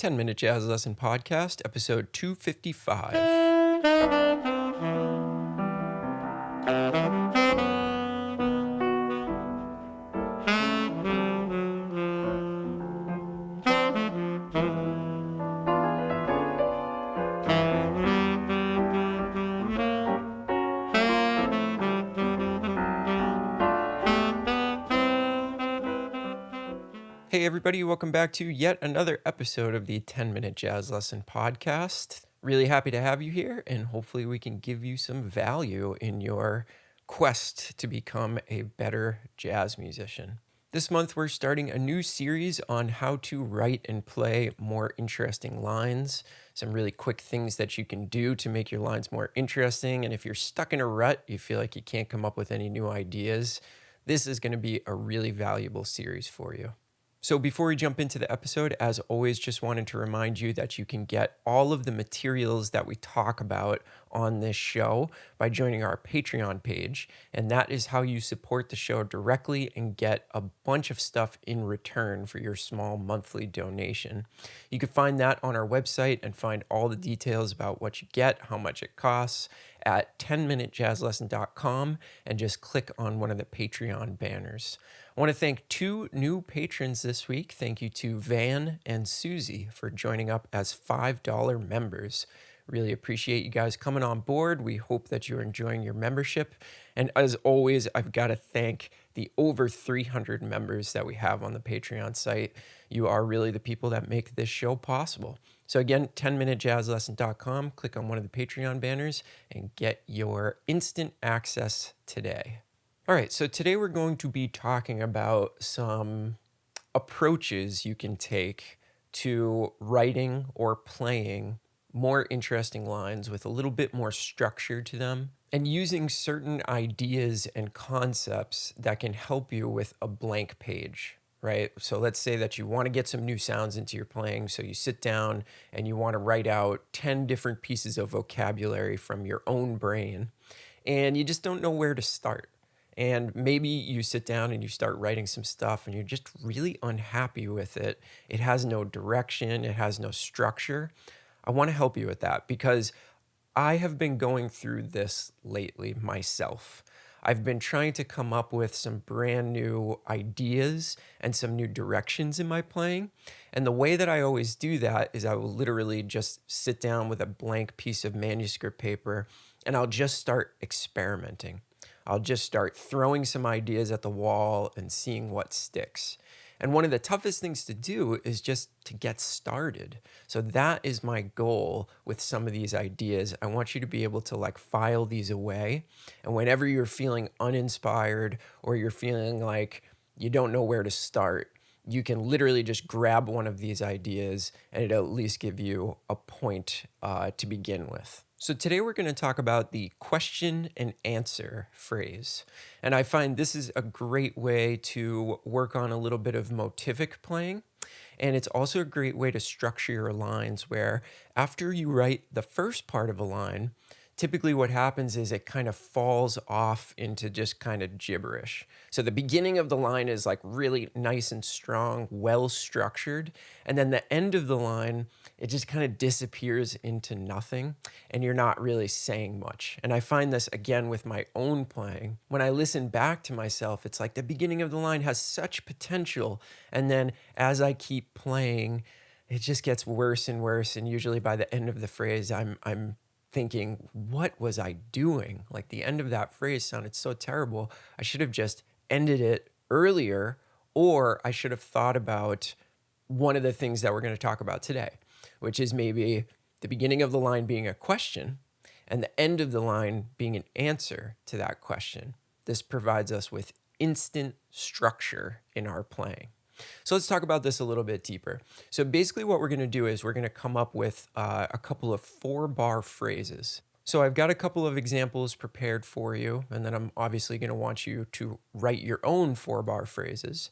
10 Minute Jazz Lesson Podcast, episode 255. Hey everybody, welcome back to yet another episode of the 10 Minute Jazz Lesson Podcast. Really happy to have you here, and hopefully we can give you some value in your quest to become a better jazz musician. This month we're starting a new series on how to write and play more interesting lines, some really quick things that you can do to make your lines more interesting, and if you're stuck in a rut, you feel like you can't come up with any new ideas, this is going to be a really valuable series for you. So before we jump into the episode, as always, just wanted to remind you that you can get all of the materials that we talk about on this show by joining our Patreon page. And that is how you support the show directly and get a bunch of stuff in return for your small monthly donation. You can find that on our website and find all the details about what you get, how much it costs at 10minutejazzlesson.com, and just click on one of the Patreon banners. I want to thank two new patrons this week. Thank you to Van and Susie for joining up as $5 members. Really appreciate you guys coming on board. We hope that you're enjoying your membership. And as always, I've got to thank the over 300 members that we have on the Patreon site. You are really the people that make this show possible. So again, 10minutejazzlesson.com, click on one of the Patreon banners and get your instant access today. All right, so today we're going to be talking about some approaches you can take to writing or playing more interesting lines with a little bit more structure to them, and using certain ideas and concepts that can help you with a blank page, right? So let's say that you want to get some new sounds into your playing, so you sit down and you want to write out 10 different pieces of vocabulary from your own brain, and you just don't know where to start. And maybe you sit down and you start writing some stuff and you're just really unhappy with it. It has no direction, it has no structure. I want to help you with that because I have been going through this lately myself. I've been trying to come up with some brand new ideas and some new directions in my playing. And the way that I always do that is I will literally just sit down with a blank piece of manuscript paper and I'll just start experimenting. I'll just start throwing some ideas at the wall and seeing what sticks. And one of the toughest things to do is just to get started. So that is my goal with some of these ideas. I want you to be able to file these away. And whenever you're feeling uninspired or you're feeling like you don't know where to start, you can literally just grab one of these ideas and it'll at least give you a point to begin with. So today we're going to talk about the question and answer phrase. And I find this is a great way to work on a little bit of motivic playing. And it's also a great way to structure your lines where after you write the first part of a line, typically what happens is it kind of falls off into just kind of gibberish. So the beginning of the line is really nice and strong, well structured. And then the end of the line, it just kind of disappears into nothing and you're not really saying much. And I find this again with my own playing. When I listen back to myself, it's like the beginning of the line has such potential. And then as I keep playing, it just gets worse and worse. And usually by the end of the phrase, I'm thinking, what was I doing? Like the end of that phrase sounded so terrible. I should have just ended it earlier, or I should have thought about one of the things that we're going to talk about today, which is maybe the beginning of the line being a question and the end of the line being an answer to that question. This provides us with instant structure in our playing. So let's talk about this a little bit deeper. So basically what we're going to do is we're going to come up with a couple of 4-bar phrases. So I've got a couple of examples prepared for you, and then I'm obviously going to want you to write your own 4-bar phrases.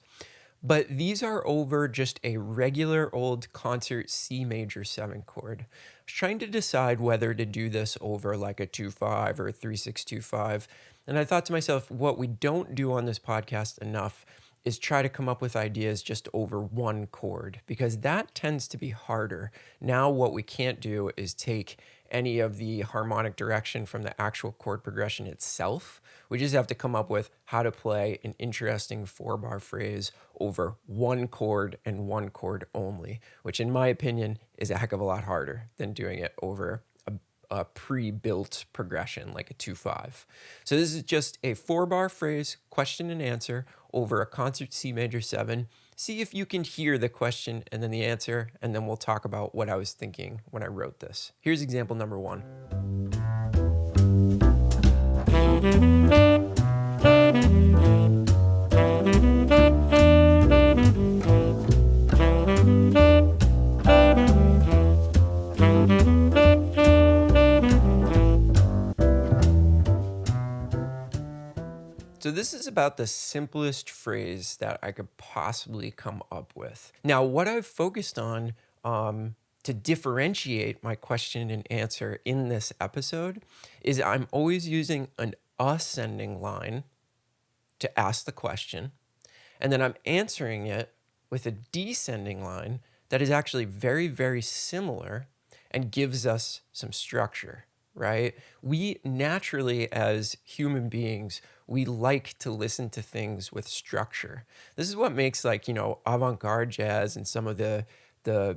But these are over just a regular old concert C major 7 chord. I was trying to decide whether to do this over like a 2-5 or a 3-6-2-5. And I thought to myself, what we don't do on this podcast enough is try to come up with ideas just over one chord, because that tends to be harder. Now, what we can't do is take any of the harmonic direction from the actual chord progression itself. We just have to come up with how to play an interesting 4-bar phrase over one chord and one chord only, which in my opinion is a heck of a lot harder than doing it over a pre-built progression like a 2/5. So this is just a 4-bar phrase, question and answer, over a concert C major 7. See if you can hear the question and then the answer, and then we'll talk about what I was thinking when I wrote this. Here's example number 1. So this is about the simplest phrase that I could possibly come up with. Now, what I've focused on to differentiate my question and answer in this episode is I'm always using an ascending line to ask the question, and then I'm answering it with a descending line that is actually very, very similar and gives us some structure, right? We naturally, as human beings, we like to listen to things with structure. This is what makes, like, avant-garde jazz and some of the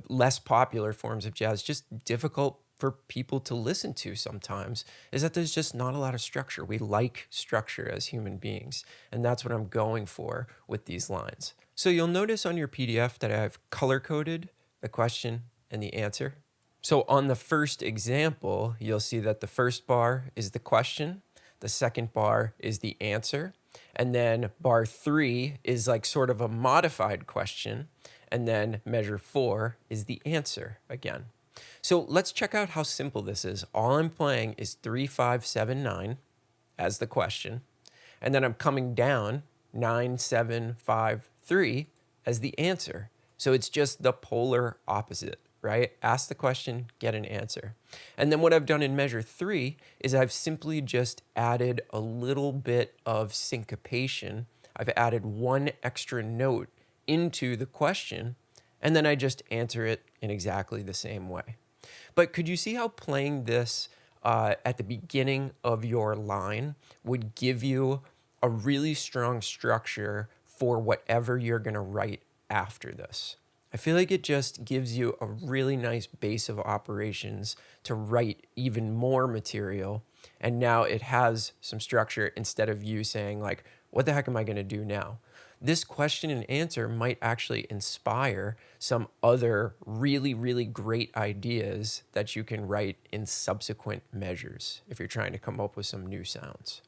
less popular forms of jazz just difficult for people to listen to sometimes, is that there's just not a lot of structure. We like structure as human beings, and that's what I'm going for with these lines. So you'll notice on your PDF that I've color-coded the question and the answer. So on the first example, you'll see that the first bar is the question, the second bar is the answer, and then bar 3 is like sort of a modified question, and then measure 4 is the answer again. So let's check out how simple this is. All I'm playing is 3, 5, 7, 9 as the question, and then I'm coming down 9, 7, 5, 3 as the answer. So it's just the polar opposite, right? Ask the question, get an answer. And then what I've done in measure 3 is I've simply just added a little bit of syncopation. I've added one extra note into the question, and then I just answer it in exactly the same way. But could you see how playing this at the beginning of your line would give you a really strong structure for whatever you're going to write after this? I feel like it just gives you a really nice base of operations to write even more material. And now it has some structure instead of you saying, like, what the heck am I going to do now? This question and answer might actually inspire some other really, really great ideas that you can write in subsequent measures if you're trying to come up with some new sounds.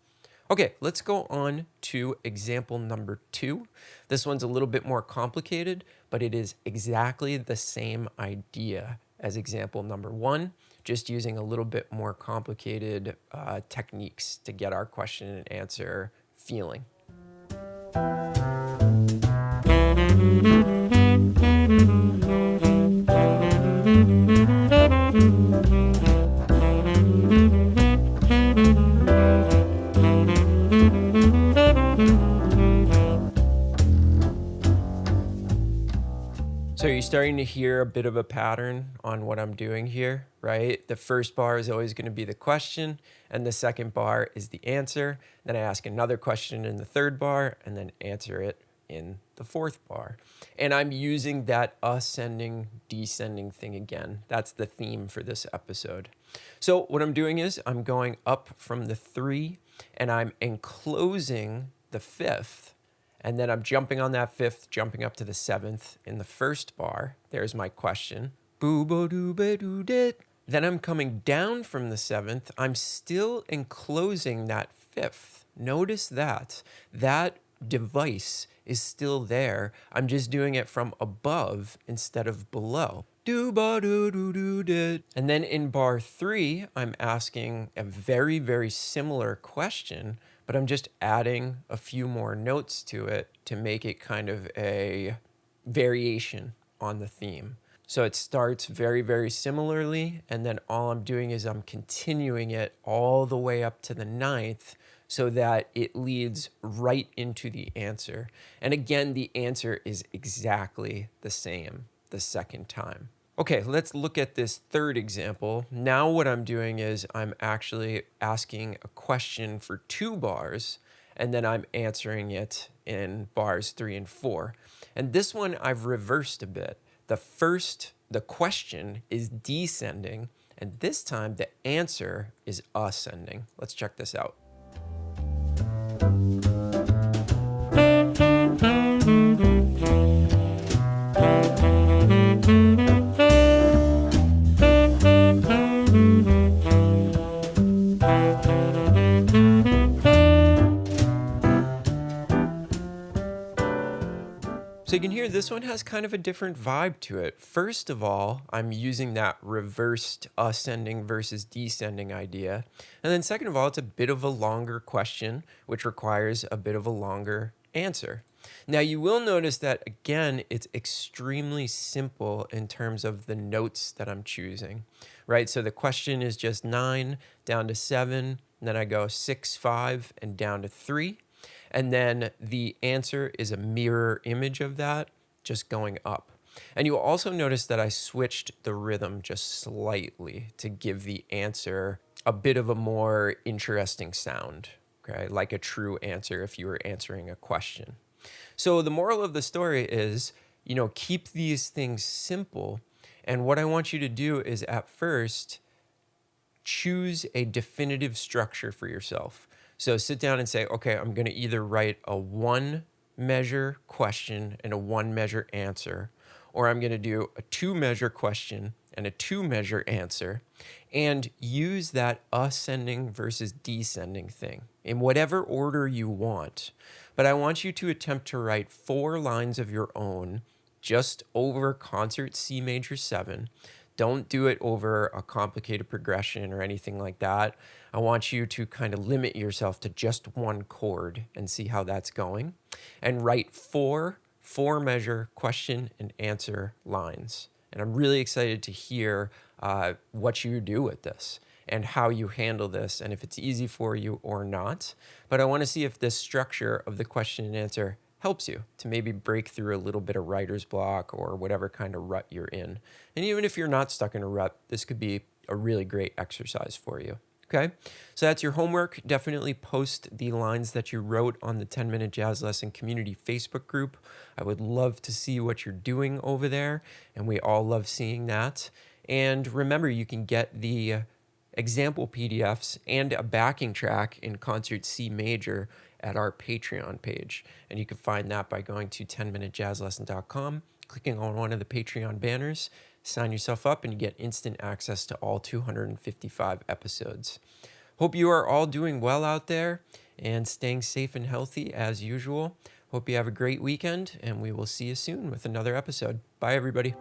Okay, let's go on to example number 2. This one's a little bit more complicated, but it is exactly the same idea as example number 1, just using a little bit more complicated techniques to get our question and answer feeling. So you're starting to hear a bit of a pattern on what I'm doing here, right? The first bar is always going to be the question, and the second bar is the answer. Then I ask another question in the third bar, and then answer it in the fourth bar. And I'm using that ascending, descending thing again. That's the theme for this episode. So what I'm doing is I'm going up from the 3, and I'm enclosing the 5th. And then I'm jumping on that 5th, jumping up to the 7th in the first bar. There's my question. Boo-bo-doo-ba-doo-dit. Then I'm coming down from the 7th. I'm still enclosing that 5th. Notice that. That device is still there. I'm just doing it from above instead of below. Do-ba-doo-doo-doo-dit. And then in bar 3, I'm asking a very, very similar question, but I'm just adding a few more notes to it to make it kind of a variation on the theme. So it starts very, very similarly, and then all I'm doing is I'm continuing it all the way up to the 9th, so that it leads right into the answer. And again, the answer is exactly the same the second time. Okay, let's look at this third example. Now what I'm doing is I'm actually asking a question for 2 bars, and then I'm answering it in bars 3 and 4. And this one I've reversed a bit. The question is descending, and this time the answer is ascending. Let's check this out. So you can hear this one has kind of a different vibe to it. First of all, I'm using that reversed ascending versus descending idea. And then second of all, it's a bit of a longer question, which requires a bit of a longer answer. Now you will notice that again, it's extremely simple in terms of the notes that I'm choosing, right? So the question is just 9 down to 7, and then I go 6, 5, and down to 3. And then the answer is a mirror image of that, just going up. And you'll also notice that I switched the rhythm just slightly to give the answer a bit of a more interesting sound, okay? Like a true answer if you were answering a question. So the moral of the story is, keep these things simple. And what I want you to do is at first, choose a definitive structure for yourself. So sit down and say, okay, I'm going to either write a 1-measure question and a 1-measure answer, or I'm going to do a 2-measure question and a 2-measure answer, and use that ascending versus descending thing in whatever order you want. But I want you to attempt to write 4 lines of your own just over concert C major 7. Don't do it over a complicated progression or anything like that. I want you to kind of limit yourself to just 1 chord and see how that's going. And write 4-measure question and answer lines. And I'm really excited to hear what you do with this and how you handle this and if it's easy for you or not. But I want to see if this structure of the question and answer helps you to maybe break through a little bit of writer's block or whatever kind of rut you're in. And even if you're not stuck in a rut, this could be a really great exercise for you. Okay, so that's your homework. Definitely post the lines that you wrote on the 10-Minute Jazz Lesson Community Facebook group. I would love to see what you're doing over there, and we all love seeing that. And remember, you can get the example PDFs and a backing track in Concert C Major at our Patreon page. And you can find that by going to 10minutejazzlesson.com, clicking on one of the Patreon banners, sign yourself up, and you get instant access to all 255 episodes. Hope you are all doing well out there and staying safe and healthy as usual. Hope you have a great weekend, and we will see you soon with another episode. Bye, everybody.